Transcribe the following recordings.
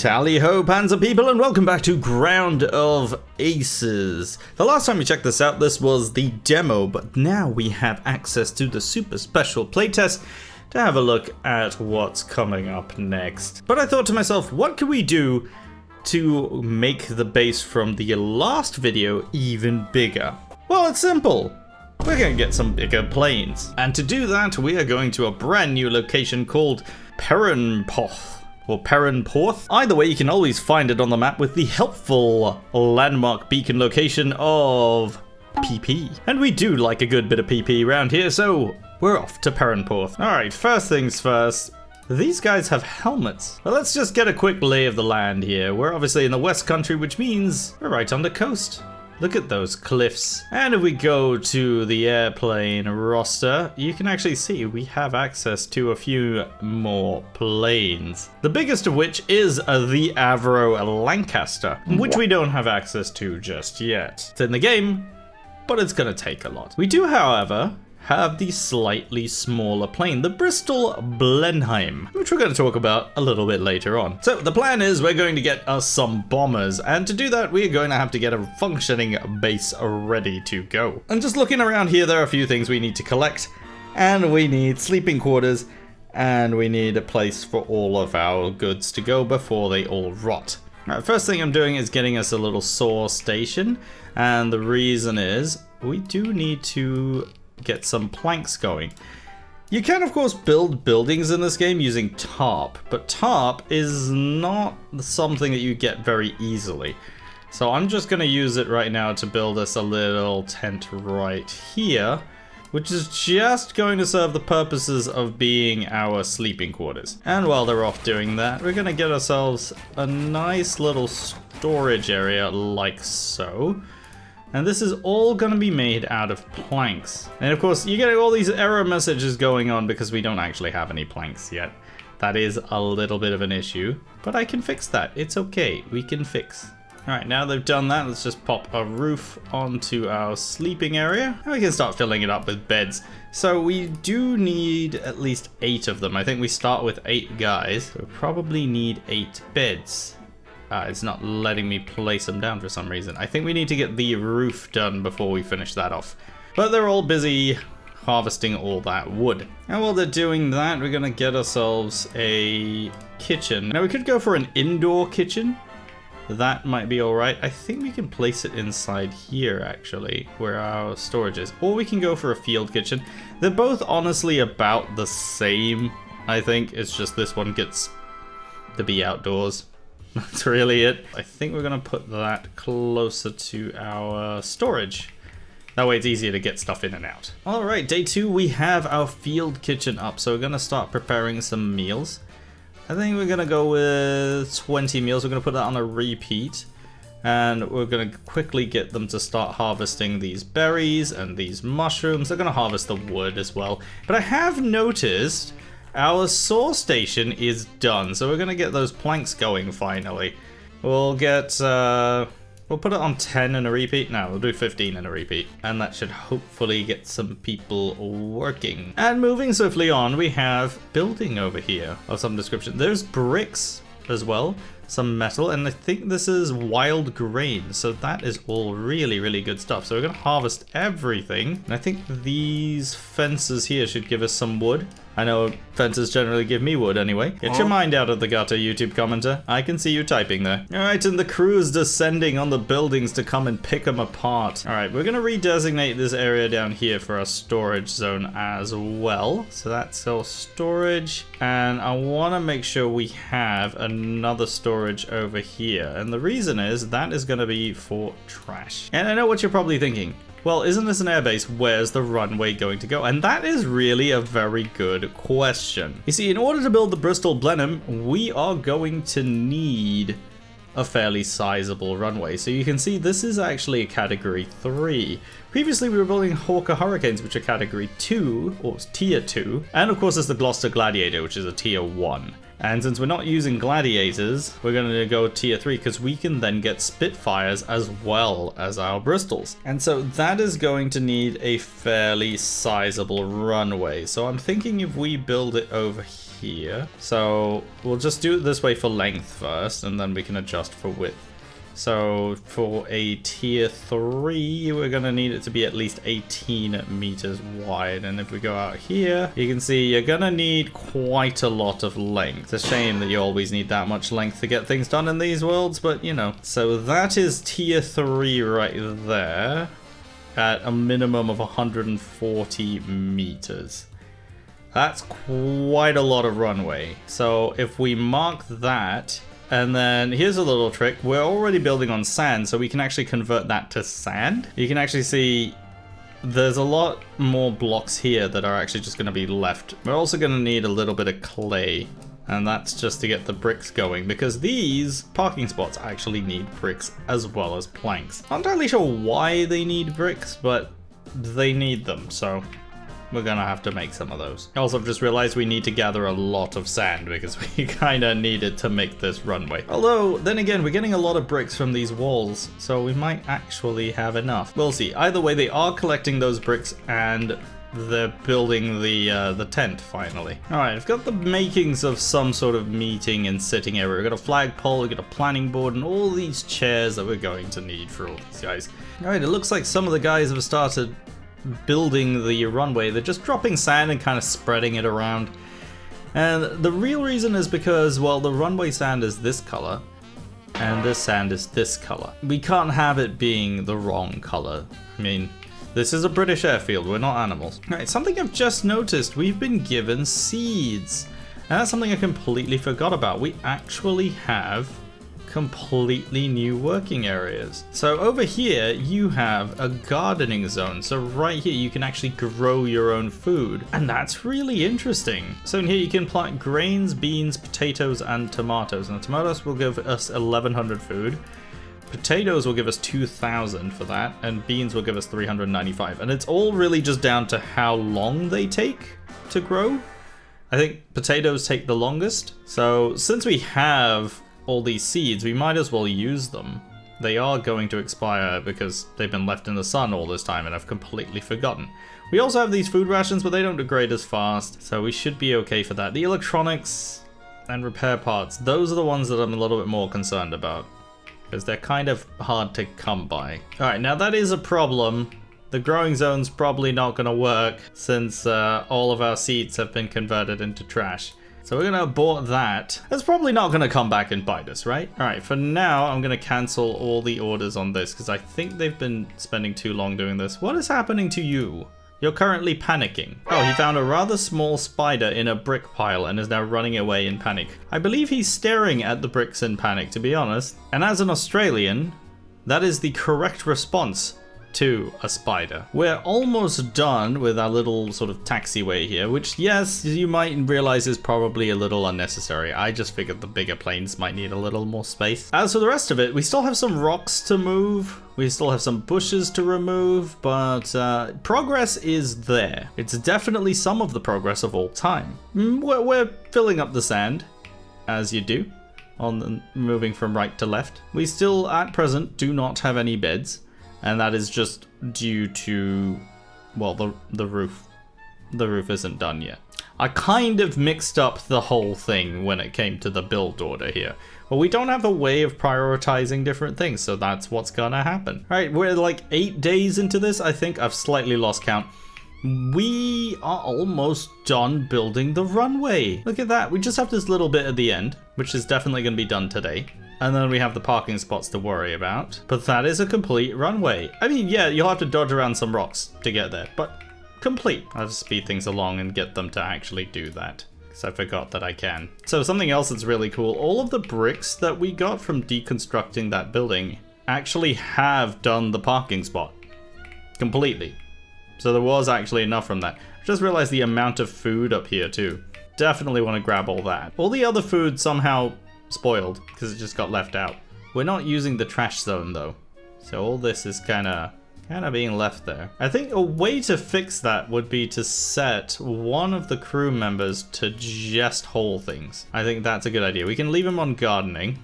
Tally ho, Panzer people, and welcome back to Ground of Aces. The last time we checked this out, this was the demo, but now we have access to the super special playtest to have a look at what's coming up next. But I thought to myself, what can we do to make the base from the last video even bigger? Well, it's simple. We're going to get some bigger planes. And to do that, we are going to a brand new location called PanzerPaw. Or PanzerPaw. Either way, you can always find it on the map with the helpful landmark beacon location of PP. And we do like a good bit of PP around here, so we're off to PanzerPaw. Alright, first things first. These guys have helmets. Well, let's just get a quick lay of the land here. We're obviously in the West Country, which means we're right on the coast. Look at those cliffs. And if we go to the airplane roster, you can actually see we have access to a few more planes. The biggest of which is the Avro Lancaster, which we don't have access to just yet. It's in the game, but it's gonna take a lot. We do, however, have the slightly smaller plane, the Bristol Blenheim, which we're going to talk about a little bit later on. So the plan is we're going to get us some bombers, and to do that we're going to have to get a functioning base ready to go. And just looking around here, there are a few things we need to collect, and we need sleeping quarters, and we need a place for all of our goods to go before they all rot. Right, first thing I'm doing is getting us a little saw station, and the reason is we do need to get some planks going. You can of course build buildings in this game using tarp, but tarp is not something that you get very easily. So I'm just going to use it right now to build us a little tent right here, which is just going to serve the purposes of being our sleeping quarters. And while they're off doing that, we're going to get ourselves a nice little storage area like so. And this is all going to be made out of planks. And of course, you're getting all these error messages going on because we don't actually have any planks yet. That is a little bit of an issue, but I can fix that. It's okay, we can fix. Alright, now they've done that, let's just pop a roof onto our sleeping area. And we can start filling it up with beds. So we do need at least 8 of them. I think we start with 8 guys. So we probably need 8 beds. It's not letting me place them down for some reason. I think we need to get the roof done before we finish that off. But they're all busy harvesting all that wood. And while they're doing that, we're gonna get ourselves a kitchen. Now we could go for an indoor kitchen. That might be alright. I think we can place it inside here actually, where our storage is. Or we can go for a field kitchen. They're both honestly about the same, I think. It's just this one gets to be outdoors. That's really it. I think we're gonna put that closer to our storage. That way it's easier to get stuff in and out. All right, day 2, we have our field kitchen up. So we're gonna start preparing some meals. I think we're gonna go with 20 meals. We're gonna put that on a repeat. And we're gonna quickly get them to start harvesting these berries and these mushrooms. They're gonna harvest the wood as well. But I have noticed our saw station is done, so we're gonna get those planks going finally. We'll get, we'll put it on 10 in a repeat. No, we'll do 15 in a repeat. And that should hopefully get some people working. And moving swiftly on, we have building over here of some description. There's bricks as well, some metal, and I think this is wild grain. So that is all really, really good stuff. So we're gonna harvest everything. And I think these fences here should give us some wood. I know fences generally give me wood anyway. Get your mind out of the gutter, YouTube commenter. I can see you typing there. Alright, and the crew is descending on the buildings to come and pick them apart. Alright, we're gonna redesignate this area down here for our storage zone as well. So that's our storage. And I wanna make sure we have another storage over here. And the reason is that is gonna be for trash. And I know what you're probably thinking. Well, isn't this an airbase? Where's the runway going to go? And that is really a very good question. You see, in order to build the Bristol Blenheim, we are going to need a fairly sizable runway. So you can see this is actually a category 3. Previously we were building Hawker Hurricanes, which are category 2, or tier 2. And of course there's the Gloucester Gladiator, which is a tier 1. And since we're not using gladiators, we're going to go tier 3 because we can then get Spitfires as well as our Bristols. And so that is going to need a fairly sizable runway. So I'm thinking if we build it over here, here. So we'll just do it this way for length first, and then we can adjust for width. So for a tier 3, we're going to need it to be at least 18 meters wide. And if we go out here, you can see you're going to need quite a lot of length. It's a shame that you always need that much length to get things done in these worlds, but you know. So that is tier 3 right there at a minimum of 140 meters. That's quite a lot of runway. So if we mark that, and then here's a little trick. We're already building on sand, so we can actually convert that to sand. You can actually see there's a lot more blocks here that are actually just going to be left. We're also going to need a little bit of clay, and that's just to get the bricks going, because these parking spots actually need bricks as well as planks. Not entirely sure why they need bricks, but they need them, so we're gonna have to make some of those. Also, I've just realized we need to gather a lot of sand because we kind of need it to make this runway. Although, then again, we're getting a lot of bricks from these walls, so we might actually have enough. We'll see. Either way, they are collecting those bricks and they're building the tent finally. All right, I've got the makings of some sort of meeting and sitting area. We've got a flagpole, we've got a planning board, and all these chairs that we're going to need for all these guys. All right, it looks like some of the guys have started building the runway. They're just dropping sand and kind of spreading it around. And the real reason is because, well, the runway sand is this color and this sand is this color. We can't have it being the wrong color. I mean, this is a British airfield, we're not animals. All right, something I've just noticed, we've been given seeds. And that's something I completely forgot about. We actually have completely new working areas. So over here you have a gardening zone. So right here you can actually grow your own food, and that's really interesting. So in here you can plant grains, beans, potatoes, and tomatoes. And the tomatoes will give us 1100 food. Potatoes will give us 2,000 for that, and beans will give us 395. And it's all really just down to how long they take to grow. I think potatoes take the longest. So since we have all these seeds, we might as well use them. They are going to expire because they've been left in the sun all this time and I've completely forgotten. We also have these food rations, but they don't degrade as fast, so we should be okay for that. The electronics and repair parts, those are the ones that I'm a little bit more concerned about, because they're kind of hard to come by. Alright, now that is a problem. The growing zone's probably not going to work since all of our seeds have been converted into trash. So we're going to abort that. That's probably not going to come back and bite us, right? All right, for now, I'm going to cancel all the orders on this because I think they've been spending too long doing this. What is happening to you? You're currently panicking. Oh, he found a rather small spider in a brick pile and is now running away in panic. I believe he's staring at the bricks in panic, to be honest. And as an Australian, that is the correct response to a spider. We're almost done with our little sort of taxiway here, which, yes, you might realize is probably a little unnecessary. I just figured the bigger planes might need a little more space. As for the rest of it, we still have some rocks to move. We still have some bushes to remove, but progress is there. It's definitely some of the progress of all time. We're filling up the sand, as you do, on moving from right to left. We still, at present, do not have any beds. And that is just due to, well, the roof. The roof isn't done yet. I kind of mixed up the whole thing when it came to the build order here. Well, we don't have a way of prioritizing different things, so that's what's gonna happen. All right, we're like 8 days into this. I think I've slightly lost count. We are almost done building the runway. Look at that. We just have this little bit at the end, which is definitely going to be done today. And then we have the parking spots to worry about. But that is a complete runway. I mean, yeah, you'll have to dodge around some rocks to get there, but complete. I'll just speed things along and get them to actually do that, because I forgot that I can. So something else that's really cool, all of the bricks that we got from deconstructing that building actually have done the parking spot completely. So there was actually enough from that. I just realized the amount of food up here too. Definitely want to grab all that. All the other food somehow spoiled because it just got left out. We're not using the trash zone though. So all this is kind of being left there. I think a way to fix that would be to set one of the crew members to just haul things. I think that's a good idea. We can leave him on gardening.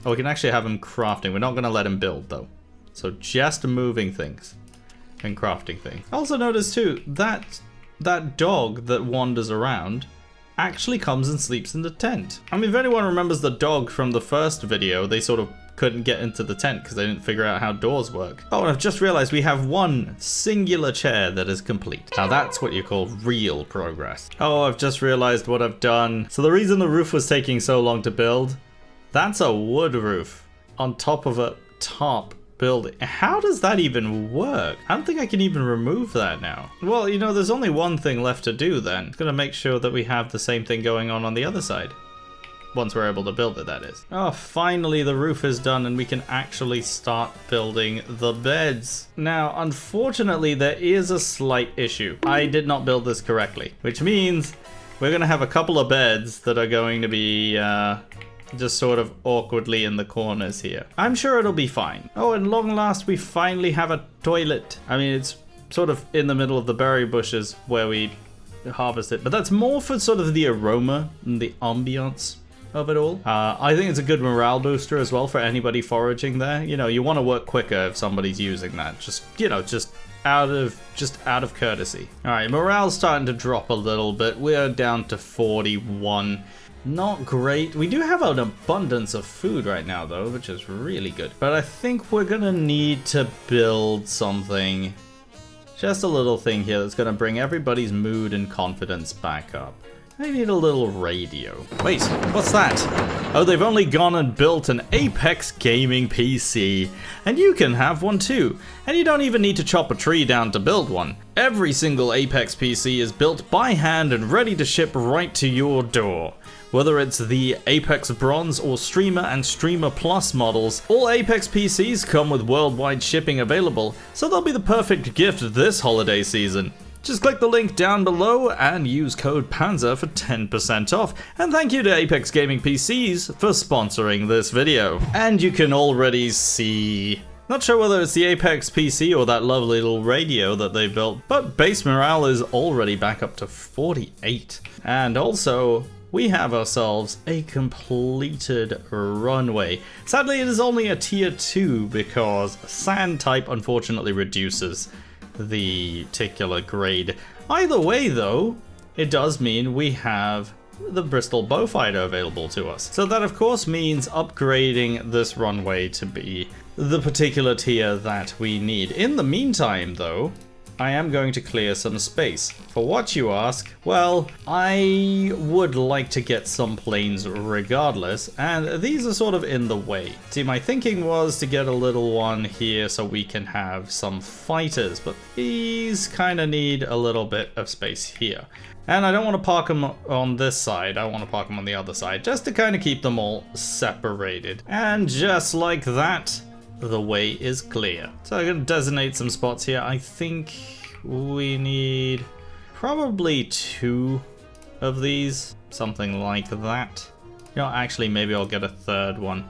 Or we can actually have him crafting. We're not going to let him build though. So just moving things and crafting things. I also noticed too that dog that wanders around actually comes and sleeps in the tent. I mean, if anyone remembers the dog from the first video, they sort of couldn't get into the tent because they didn't figure out how doors work. Oh, and I've just realized we have one singular chair that is complete. Now that's what you call real progress. Oh, I've just realized what I've done. So the reason the roof was taking so long to build, that's a wood roof on top of a top building. How does that even work? I don't think I can even remove that now. Well, you know, there's only one thing left to do then. It's gonna make sure that we have the same thing going on the other side. Once we're able to build it, that is. Oh, finally the roof is done and we can actually start building the beds. Now, unfortunately, there is a slight issue. I did not build this correctly, which means we're gonna have a couple of beds that are going to be just sort of awkwardly in the corners here. I'm sure it'll be fine. Oh, and long last, we finally have a toilet. I mean, it's sort of in the middle of the berry bushes where we harvest it, but that's more for sort of the aroma and the ambiance of it all. I think it's a good morale booster as well for anybody foraging there. You know, you want to work quicker if somebody's using that. Just, you know, just out of courtesy. All right, morale's starting to drop a little bit. We're down to 41. Not great. We do have an abundance of food right now though, which is really good. But I think we're gonna need to build something, just a little thing here that's gonna bring everybody's mood and confidence back up. I need a little radio. Wait, what's that? Oh, they've only gone and built an Apex gaming PC. And you can have one too. And you don't even need to chop a tree down to build one. Every single Apex PC is built by hand and ready to ship right to your door. Whether it's the Apex Bronze or Streamer and Streamer Plus models, all Apex PCs come with worldwide shipping available, so they'll be the perfect gift this holiday season. Just click the link down below and use code PANZER for 10% off. And thank you to Apex Gaming PCs for sponsoring this video. And you can already see, not sure whether it's the Apex PC or that lovely little radio that they built, but base morale is already back up to 48. And also, we have ourselves a completed runway. Sadly, it is only a tier 2 because sand type unfortunately reduces the particular grade. Either way though, it does mean we have the Bristol Bowfighter available to us. So that of course means upgrading this runway to be the particular tier that we need. In the meantime though, I am going to clear some space. For what you ask? Well, I would like to get some planes regardless, and these are sort of in the way. See, my thinking was to get a little one here so we can have some fighters, but these kind of need a little bit of space here. And I don't want to park them on this side, I want to park them on the other side, just to kind of keep them all separated. And just like that, the way is clear. So I'm going to designate some spots here. I think we need probably 2 of these, something like that. You know, actually maybe I'll get a third one.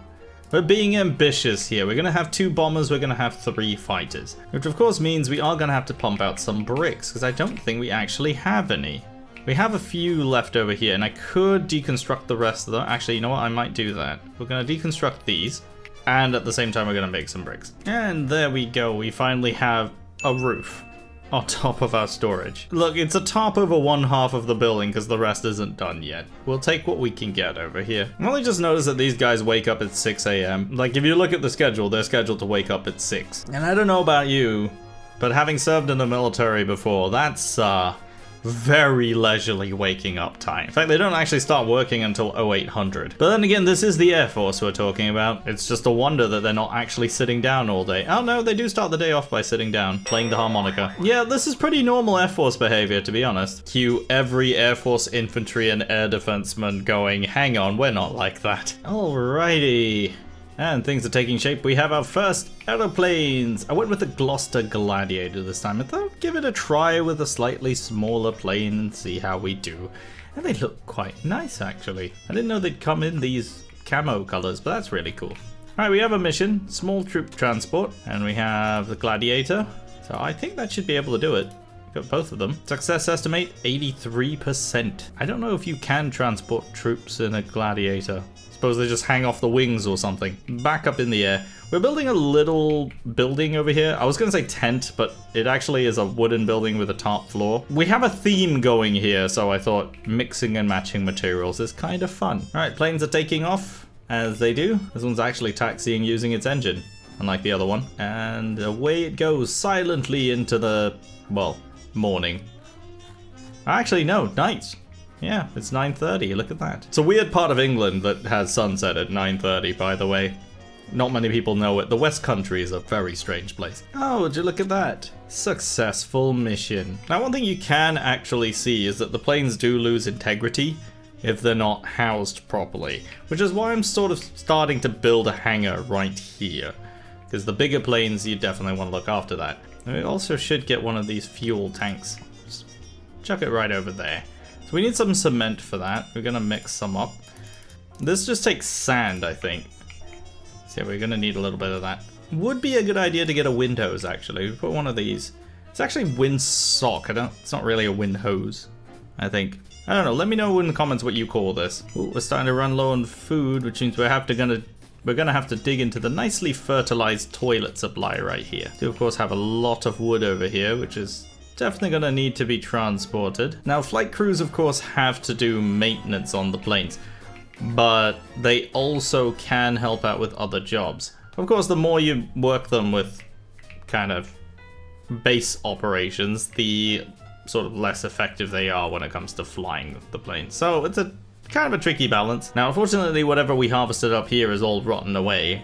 We're being ambitious here. We're going to have 2 bombers, we're going to have 3 fighters. Which of course means we are going to have to pump out some bricks, because I don't think we actually have any. We have a few left over here, and I could deconstruct the rest of them. Actually, you know what? I might do that. We're going to deconstruct these. And at the same time, we're going to make some bricks. And there we go. We finally have a roof on top of our storage. Look, it's a top over 1/2 of the building because the rest isn't done yet. We'll take what we can get over here. I only just noticed that these guys wake up at 6 AM. Like, if you look at the schedule, they're scheduled to wake up at 6. And I don't know about you, but having served in the military before, that's very leisurely waking up time. In fact, they don't actually start working until 0800. But then again, this is the Air Force we're talking about. It's just a wonder that they're not actually sitting down all day. Oh no, they do start the day off by sitting down, playing the harmonica. Yeah, this is pretty normal Air Force behavior, to be honest. Cue every Air Force infantry and air defenseman going, hang on, we're not like that. Alrighty. And things are taking shape. We have our first aeroplanes. I went with the Gloucester Gladiator this time. I thought I'd give it a try with a slightly smaller plane and see how we do. And they look quite nice, actually. I didn't know they'd come in these camo colors, but that's really cool. Alright, we have a mission, small troop transport, and we have the Gladiator. So I think that should be able to do it. Got both of them. Success estimate, 83%. I don't know if you can transport troops in a gladiator. Suppose they just hang off the wings or something. Back up in the air. We're building a little building over here. I was gonna say tent, but it actually is a wooden building with a top floor. We have a theme going here, so I thought mixing and matching materials is kind of fun. All right, planes are taking off, as they do. This one's actually taxiing using its engine, unlike the other one. And away it goes, silently into the, well, morning. Actually, no, night. Yeah, it's 9:30, look at that. It's a weird part of England that has sunset at 9:30, by the way. Not many people know it. The West Country is a very strange place. Oh, would you look at that? Successful mission. Now, one thing you can actually see is that the planes do lose integrity if they're not housed properly, which is why I'm sort of starting to build a hangar right here, because the bigger planes, you definitely want to look after that. And we also should get one of these fuel tanks. Just chuck it right over there. So we need some cement for that. We're gonna mix some up. This just takes sand, I think. So we're gonna need a little bit of that. Would be a good idea to get a wind hose, actually. We put one of these. It's actually wind sock. It's not really a wind hose, I think. I don't know. Let me know in the comments what you call this. Ooh, we're starting to run low on food, which means we're gonna have to dig into the nicely fertilized toilet supply right here. We do of course have a lot of wood over here, which is definitely gonna need to be transported. Now, flight crews of course have to do maintenance on the planes, but they also can help out with other jobs. Of course, the more you work them with kind of base operations, the sort of less effective they are when it comes to flying the plane. So it's a kind of a tricky balance. Now, unfortunately, whatever we harvested up here is all rotten away.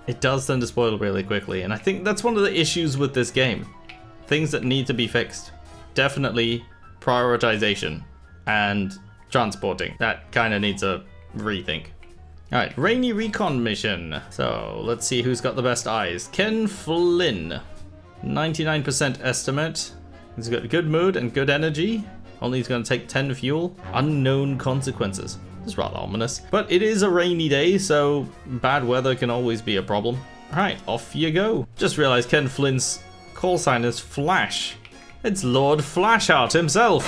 It does tend to spoil really quickly, and I think that's one of the issues with this game. Things that need to be fixed. Definitely prioritization and transporting. That kind of needs a rethink. Alright, rainy recon mission. So let's see who's got the best eyes. Ken Flynn, 99% estimate. He's got good mood and good energy. Only he's going to take 10 fuel. Unknown consequences. It's rather ominous. But it is a rainy day, so bad weather can always be a problem. Alright, off you go. Just realized Ken Flynn's call sign is Flash. It's Lord Flashheart himself.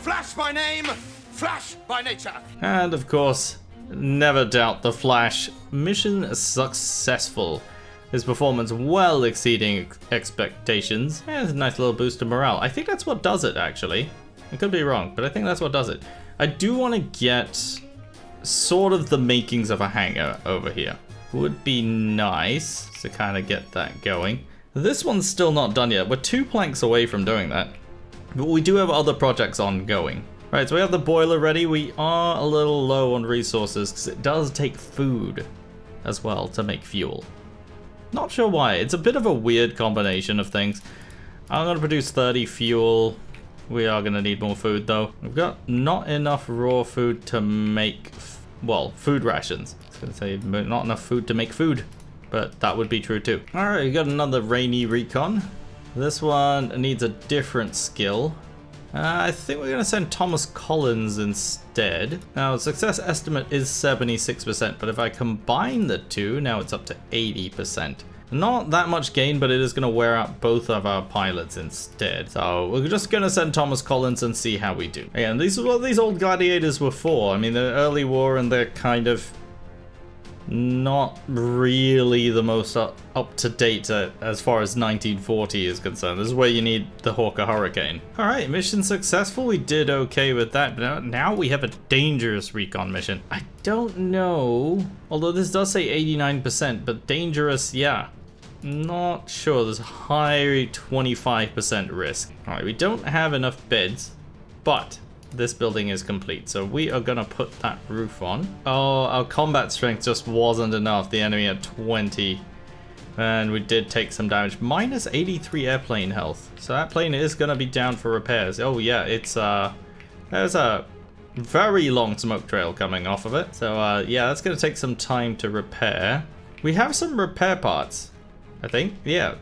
Flash by name, Flash by nature. And of course, never doubt the Flash. Mission successful. His performance well exceeding expectations. And a nice little boost to morale. I think that's what does it, actually. I could be wrong, but I think that's what does it. I do want to get sort of the makings of a hangar over here. Would be nice to kind of get that going. This one's still not done yet. We're 2 planks away from doing that. But we do have other projects ongoing. Right, so we have the boiler ready. We are a little low on resources because it does take food as well to make fuel. Not sure why. It's a bit of a weird combination of things. I'm going to produce 30 fuel. We are going to need more food though. We've got not enough raw food to make, well, food rations. I was going to say not enough food to make food, but that would be true too. All right, we got another rainy recon. This one needs a different skill. I think we're going to send Thomas Collins instead. Now, success estimate is 76%, but if I combine the two, now it's up to 80%. Not that much gain, but it is going to wear out both of our pilots instead. So we're just going to send Thomas Collins and see how we do. Again, this is what these old gladiators were for. I mean, they're early war and they're kind of not really the most up-to-date as far as 1940 is concerned. This is where you need the Hawker Hurricane. Alright, mission successful. We did okay with that, but now we have a dangerous recon mission. I don't know, although this does say 89%, but dangerous, yeah. Not sure, there's a high 25% risk. Alright, we don't have enough beds, but this building is complete, so we are gonna put that roof on. Oh, our combat strength just wasn't enough. The enemy had 20, and we did take some damage. Minus 83 airplane health, so that plane is gonna be down for repairs. Oh yeah, it's there's a very long smoke trail coming off of it, so yeah, that's gonna take some time to repair. We have some repair parts, I think. Yeah,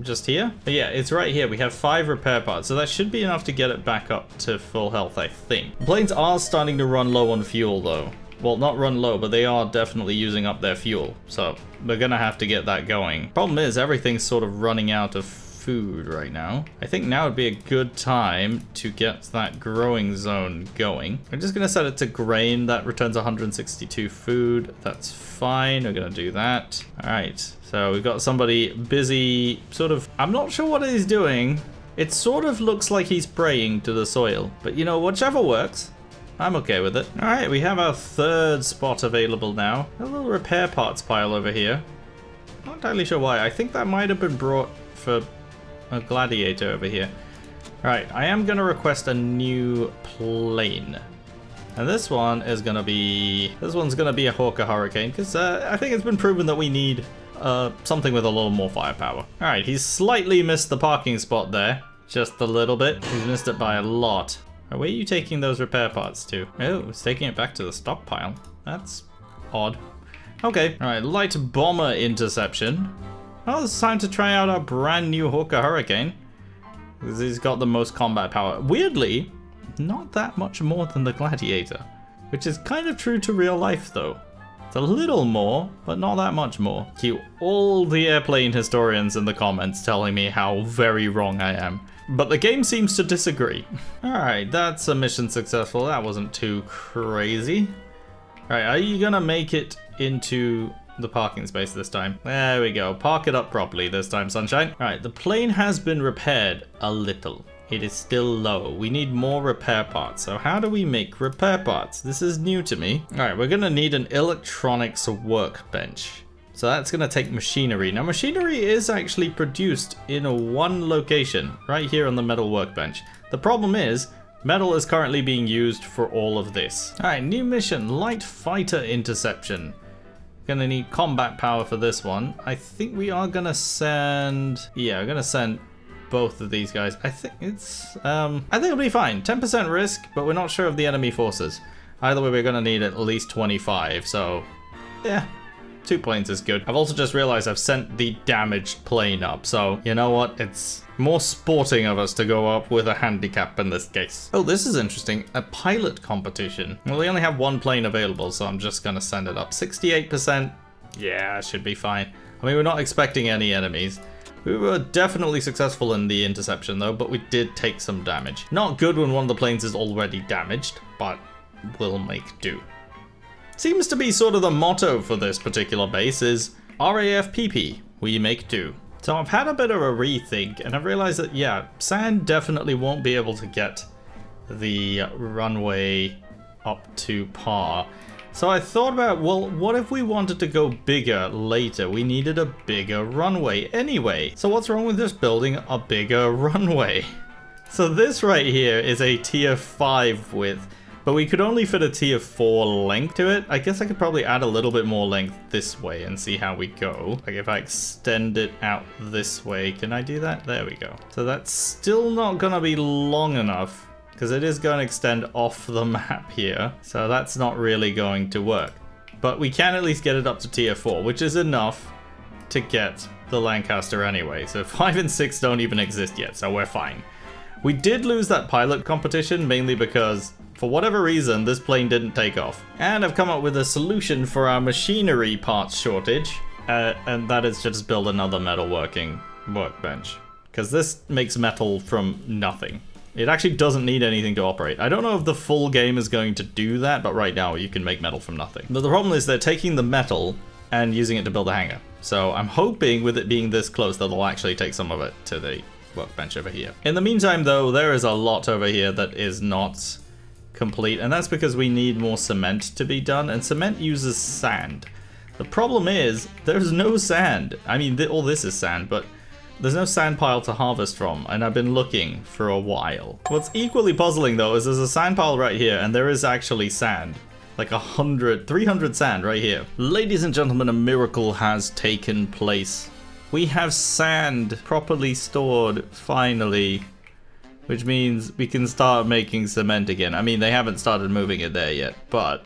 just here? But yeah, it's right here. We have 5 repair parts, so that should be enough to get it back up to full health, I think. The planes are starting to run low on fuel though, well, not run low, but they are definitely using up their fuel. So we're gonna have to get that going. Problem is, everything's sort of running out of food right now. I think now would be a good time to get that growing zone going. I'm just gonna set it to grain. That returns 162 food. That's fine. We're gonna do that. All right. So we've got somebody busy, sort of, I'm not sure what he's doing. It sort of looks like he's praying to the soil, but you know, whichever works. I'm okay with it. All right, we have our third spot available now. A little repair parts pile over here. Not entirely sure why. I think that might have been brought for a gladiator over here. All right, I am gonna request a new plane. And this one is gonna be, a Hawker Hurricane, because I think it's been proven that we need something with a little more firepower. All right, he's slightly missed the parking spot there. Just a little bit. He's missed it by a lot. Where are you taking those repair parts to? Oh, it's taking it back to the stockpile. That's odd. Okay, all right, light bomber interception. Oh, it's time to try out our brand new Hawker Hurricane. He's got the most combat power. Weirdly, not that much more than the Gladiator, which is kind of true to real life though. It's a little more, but not that much more. Cue all the airplane historians in the comments telling me how very wrong I am. But the game seems to disagree. Alright, that's a mission successful. That wasn't too crazy. Alright, are you gonna make it into the parking space this time? There we go. Park it up properly this time, sunshine. Alright, the plane has been repaired a little. It is still low. We need more repair parts. So how do we make repair parts? This is new to me. Alright, we're gonna need an electronics workbench. So that's going to take machinery. Now machinery is actually produced in one location, right here on the metal workbench. The problem is, metal is currently being used for all of this. Alright, new mission, light fighter interception. Gonna need combat power for this one. I think we are gonna send, yeah, we're gonna send both of these guys. I think it's, I think it'll be fine. 10% risk, but we're not sure of the enemy forces. Either way, we're gonna need at least 25, so yeah. 2 planes is good. I've also just realized I've sent the damaged plane up, so you know what? It's more sporting of us to go up with a handicap in this case. Oh, this is interesting. A pilot competition. Well, we only have one plane available, so I'm just gonna send it up. 68%. Yeah, should be fine. I mean, we're not expecting any enemies. We were definitely successful in the interception though, but we did take some damage. Not good when one of the planes is already damaged, but we'll make do. Seems to be sort of the motto for this particular base is RAF PP, we make do. So I've had a bit of a rethink and I've realized that, yeah, sand definitely won't be able to get the runway up to par. So I thought about, well, what if we wanted to go bigger later? We needed a bigger runway anyway. So what's wrong with just building a bigger runway? So this right here is a tier 5 width. But we could only fit a tier 4 length to it. I guess I could probably add a little bit more length this way and see how we go. Like if I extend it out this way, can I do that? There we go. So that's still not gonna be long enough because it is going to extend off the map here. So that's not really going to work. But we can at least get it up to tier 4, which is enough to get the Lancaster anyway. So 5 and 6 don't even exist yet, so we're fine. We did lose that pilot competition mainly because for whatever reason, this plane didn't take off. And I've come up with a solution for our machinery parts shortage, and that is just build another metalworking workbench. Because this makes metal from nothing. It actually doesn't need anything to operate. I don't know if the full game is going to do that, but right now you can make metal from nothing. But the problem is they're taking the metal and using it to build a hangar. So I'm hoping with it being this close that they'll actually take some of it to the workbench over here. In the meantime though, there is a lot over here that is not complete, and that's because we need more cement to be done, and cement uses sand. The problem is there's no sand. I mean, all this is sand, but there's no sand pile to harvest from, and I've been looking for a while. What's equally puzzling though is there's a sand pile right here, and there is actually sand. Like 300 sand right here. Ladies and gentlemen, a miracle has taken place. We have sand properly stored, finally. Which means we can start making cement again. I mean, they haven't started moving it there yet, but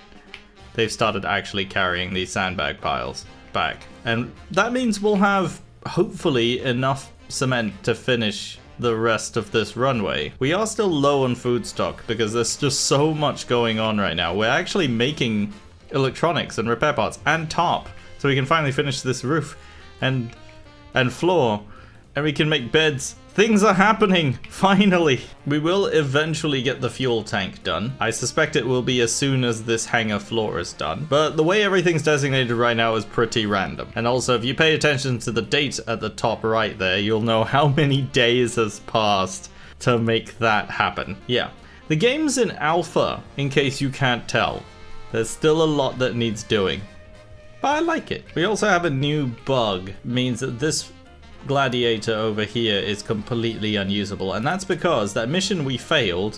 they've started actually carrying these sandbag piles back. And that means we'll have, hopefully, enough cement to finish the rest of this runway. We are still low on food stock because there's just so much going on right now. We're actually making electronics and repair parts and tarp, so we can finally finish this roof and floor, and we can make beds. Things are happening, finally. We will eventually get the fuel tank done. I suspect it will be as soon as this hangar floor is done, but the way everything's designated right now is pretty random. And also, if you pay attention to the date at the top right there, you'll know how many days has passed to make that happen. Yeah, the game's in alpha, in case you can't tell. There's still a lot that needs doing, but I like it. We also have a new bug, means that this gladiator over here is completely unusable, and that's because that mission we failed,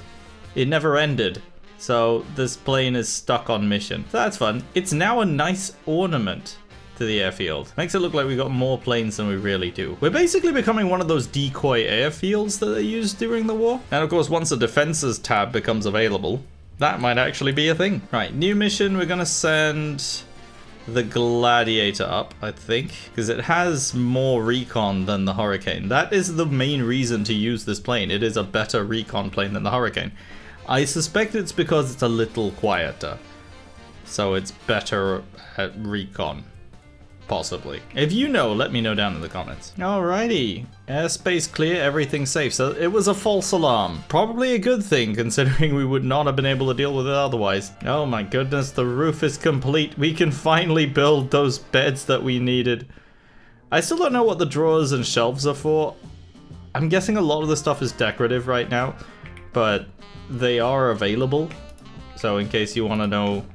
it never ended, so this plane is stuck on mission. So that's fun. It's now a nice ornament to the airfield. Makes it look like we got more planes than we really do. We're basically becoming one of those decoy airfields that they used during the war, and of course once the defenses tab becomes available, that might actually be a thing. Right, new mission, we're gonna send the Gladiator up, I think, because it has more recon than the Hurricane. That is the main reason to use this plane. It is a better recon plane than the Hurricane. I suspect it's because it's a little quieter, so it's better at recon, possibly. If you know, let me know down in the comments. Alrighty, airspace clear, everything safe. So it was a false alarm. Probably a good thing, considering we would not have been able to deal with it otherwise. Oh my goodness, the roof is complete. We can finally build those beds that we needed. I still don't know what the drawers and shelves are for. I'm guessing a lot of the stuff is decorative right now, but they are available. So in case you want to know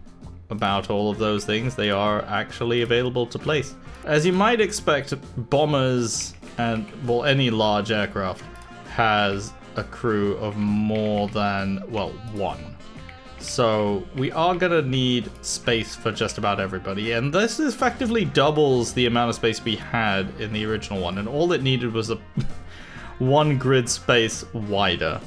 about all of those things, they are actually available to place. As you might expect, bombers and, well, any large aircraft has a crew of more than, well, one. So we are gonna need space for just about everybody, and this effectively doubles the amount of space we had in the original one, and all it needed was a one grid space wider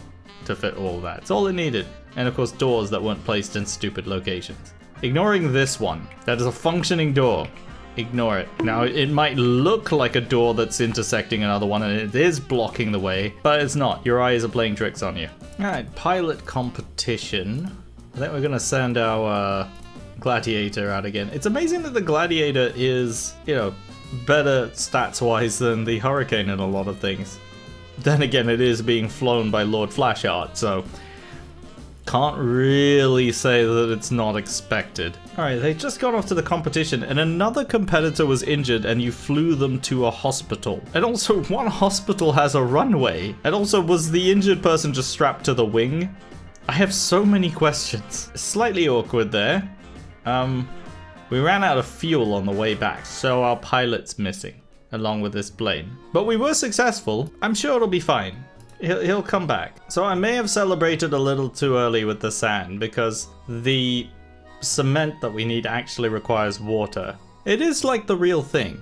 to fit all of that. It's all it needed. And of course doors that weren't placed in stupid locations. Ignoring this one, that is a functioning door. Ignore it. Now, it might look like a door that's intersecting another one, and it is blocking the way, but it's not. Your eyes are playing tricks on you. Alright, pilot competition. I think we're gonna send our Gladiator out again. It's amazing that the Gladiator is, you know, better stats-wise than the Hurricane in a lot of things. Then again, it is being flown by Lord Flashheart, so can't really say that it's not expected. Alright, they just got off to the competition and another competitor was injured and you flew them to a hospital. And also, one hospital has a runway. And also, was the injured person just strapped to the wing? I have so many questions. Slightly awkward there. We ran out of fuel on the way back, so our pilot's missing, along with this plane. But we were successful. I'm sure it'll be fine. He'll come back. So I may have celebrated a little too early with the sand because the cement that we need actually requires water. It is like the real thing.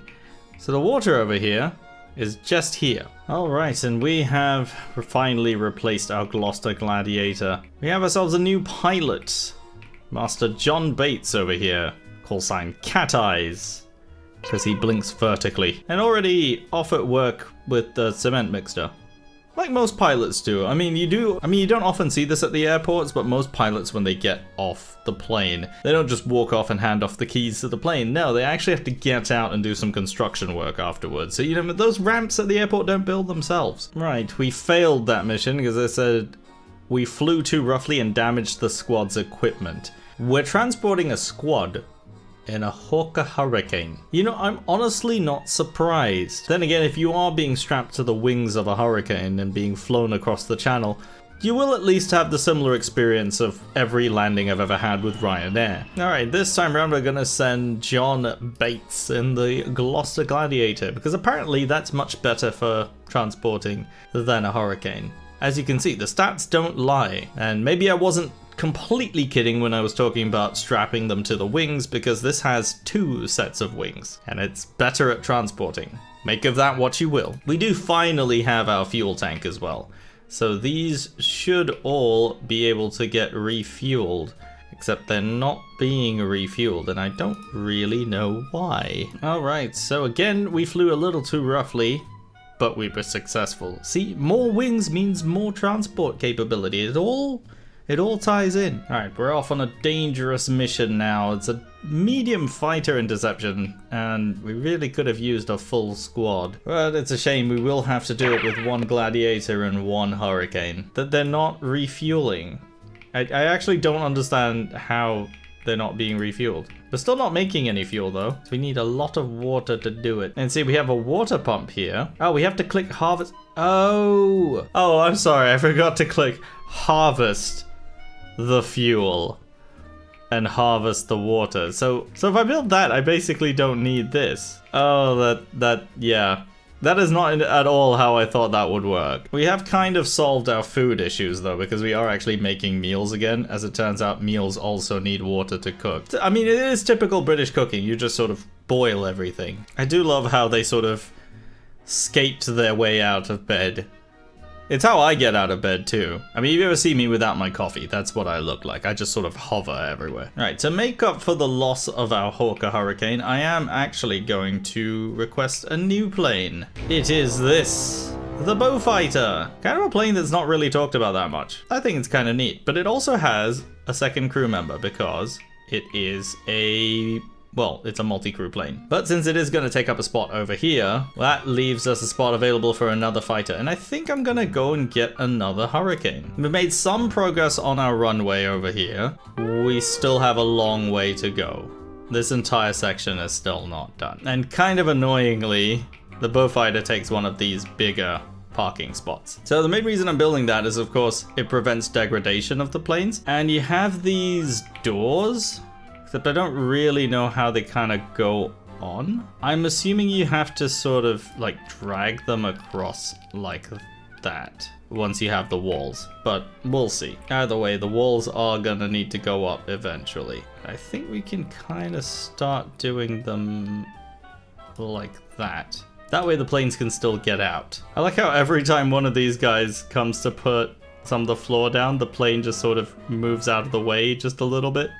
So the water over here is just here. Alright, and we have finally replaced our Gloucester Gladiator. We have ourselves a new pilot. Master John Bates over here. Call sign Cat Eyes, because he blinks vertically. And already off at work with the cement mixer. Like most pilots do. I mean, you don't often see this at the airports, but most pilots, when they get off the plane, they don't just walk off and hand off the keys to the plane. No, they actually have to get out and do some construction work afterwards. So, you know, those ramps at the airport don't build themselves. Right, we failed that mission because I said we flew too roughly and damaged the squad's equipment. We're transporting a squad in a Hawker Hurricane. You know, I'm honestly not surprised. Then again, if you are being strapped to the wings of a Hurricane and being flown across the channel, you will at least have the similar experience of every landing I've ever had with Ryanair. Alright, this time around we're gonna send John Bates in the Gloucester Gladiator, because apparently that's much better for transporting than a Hurricane. As you can see, the stats don't lie, and maybe I wasn't completely kidding when I was talking about strapping them to the wings, because this has 2 sets of wings and it's better at transporting. Make of that what you will. We do finally have our fuel tank as well, so these should all be able to get refueled, except they're not being refueled and I don't really know why. Alright, so again we flew a little too roughly, but we were successful. See, more wings means more transport capability. It all ties in. All right, we're off on a dangerous mission now. It's a medium fighter interception, and we really could have used a full squad. But it's a shame we will have to do it with one gladiator and one hurricane. That they're not refueling. I actually don't understand how they're not being refueled. We're still not making any fuel though, so we need a lot of water to do it. And see, we have a water pump here. Oh, we have to click harvest. Oh, I'm sorry, I forgot to click harvest the fuel and harvest the water. So if I build that, I basically don't need this. Oh, yeah. That is not at all how I thought that would work. We have kind of solved our food issues though, because we are actually making meals again. As it turns out, meals also need water to cook. I mean, it is typical British cooking. You just sort of boil everything. I do love how they sort of skate their way out of bed. It's how I get out of bed too. I mean, if you ever see me without my coffee, that's what I look like. I just sort of hover everywhere. All right, to make up for the loss of our Hawker Hurricane, I am actually going to request a new plane. It is this, the Beaufighter. Kind of a plane that's not really talked about that much. I think it's kind of neat, but it also has a second crew member because it is it's a multi-crew plane. But since it is going to take up a spot over here, that leaves us a spot available for another fighter. And I think I'm going to go and get another Hurricane. We've made some progress on our runway over here. We still have a long way to go. This entire section is still not done. And kind of annoyingly, the Beaufighter takes one of these bigger parking spots. So the main reason I'm building that is, of course, it prevents degradation of the planes. And you have these doors, except I don't really know how they kind of go on. I'm assuming you have to sort of like drag them across like that once you have the walls, but we'll see. Either way, the walls are gonna need to go up eventually. I think we can kind of start doing them like that. That way the planes can still get out. I like how every time one of these guys comes to put some of the floor down, the plane just sort of moves out of the way just a little bit.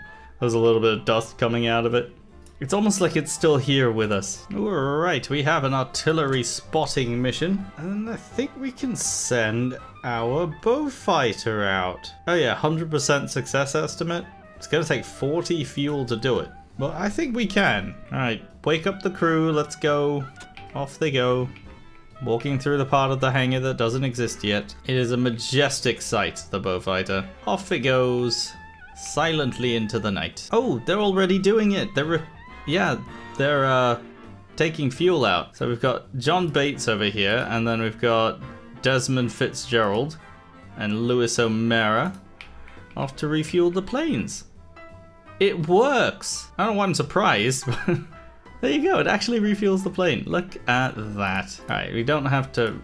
There's a little bit of dust coming out of it. It's almost like it's still here with us. Alright, we have an artillery spotting mission. And I think we can send our Beaufighter out. Oh yeah, 100% success estimate. It's gonna take 40 fuel to do it. But I think we can. Alright, wake up the crew, let's go. Off they go. Walking through the part of the hangar that doesn't exist yet. It is a majestic sight, the Beaufighter. Off it goes. Silently into the night. Oh, they're already doing it. They're taking fuel out. So we've got John Bates over here, and then we've got Desmond Fitzgerald and Lewis O'Mara off to refuel the planes. It works. I don't know why I'm surprised, but there you go. It actually refuels the plane. Look at that. All right, we don't have to,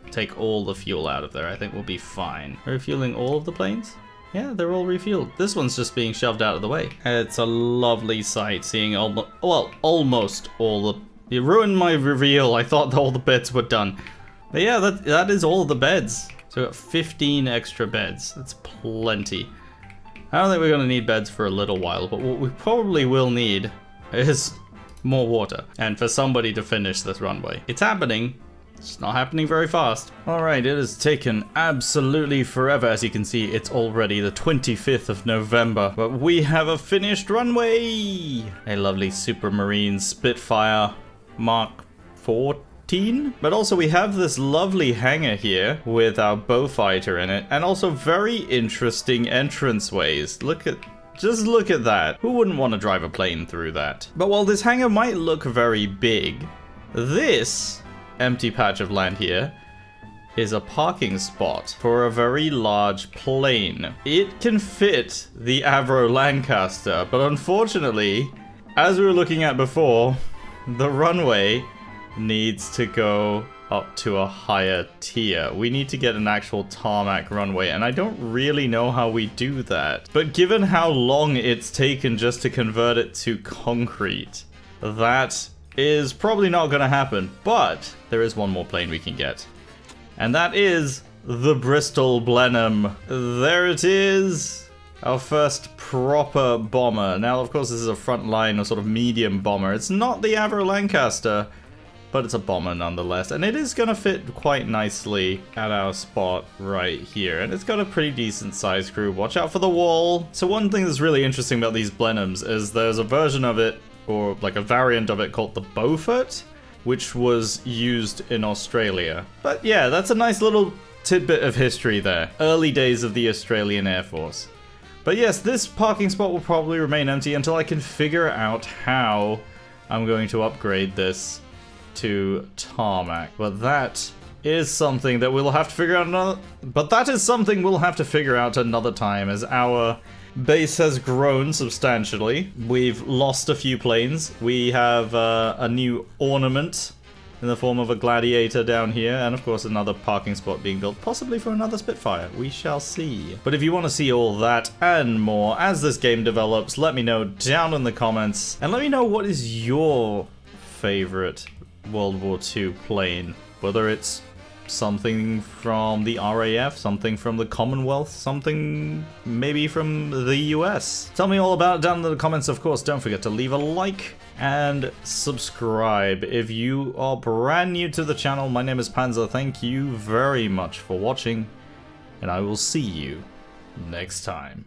take all the fuel out of there. I think we'll be fine. Refueling all of the planes? Yeah, they're all refueled. This one's just being shoved out of the way. It's a lovely sight seeing almost all the... You ruined my reveal. I thought all the beds were done. But yeah, that is all the beds. So we've got 15 extra beds. That's plenty. I don't think we're going to need beds for a little while, but what we probably will need is more water. And for somebody to finish this runway. It's happening. It's not happening very fast. Alright, it has taken absolutely forever. As you can see, it's already the 25th of November. But we have a finished runway! A lovely Supermarine Spitfire Mark 14. But also we have this lovely hangar here with our Beaufighter in it. And also very interesting entranceways. Just look at that. Who wouldn't want to drive a plane through that? But while this hangar might look very big, this empty patch of land here is a parking spot for a very large plane. It can fit the Avro Lancaster, but unfortunately, as we were looking at before, the runway needs to go up to a higher tier. We need to get an actual tarmac runway, and I don't really know how we do that. But given how long it's taken just to convert it to concrete, that is probably not going to happen. But there is one more plane we can get, and that is the Bristol Blenheim. There it is, our first proper bomber. Now, of course, this is a frontline or sort of medium bomber. It's not the Avro Lancaster, but it's a bomber nonetheless, and it is going to fit quite nicely at our spot right here, and it's got a pretty decent sized crew. Watch out for the wall. So one thing that's really interesting about these Blenheims is there's a version of it, or like a variant of it, called the Beaufort, which was used in Australia. But yeah, that's a nice little tidbit of history there. Early days of the Australian Air Force. But yes, this parking spot will probably remain empty until I can figure out how I'm going to upgrade this to tarmac. But that is something that we'll have to figure out another time, as our base has grown substantially. We've lost a few planes. We have a new ornament in the form of a gladiator down here, and of course another parking spot being built, possibly for another Spitfire. We shall see. But if you want to see all that and more as this game develops, let me know down in the comments, and let me know what is your favorite World War II plane, whether it's something from the RAF, something from the Commonwealth, something maybe from the US. Tell me all about it down in the comments. Of course, don't forget to leave a like and subscribe if you are brand new to the channel. My name is Panzer. Thank you very much for watching, and I will see you next time.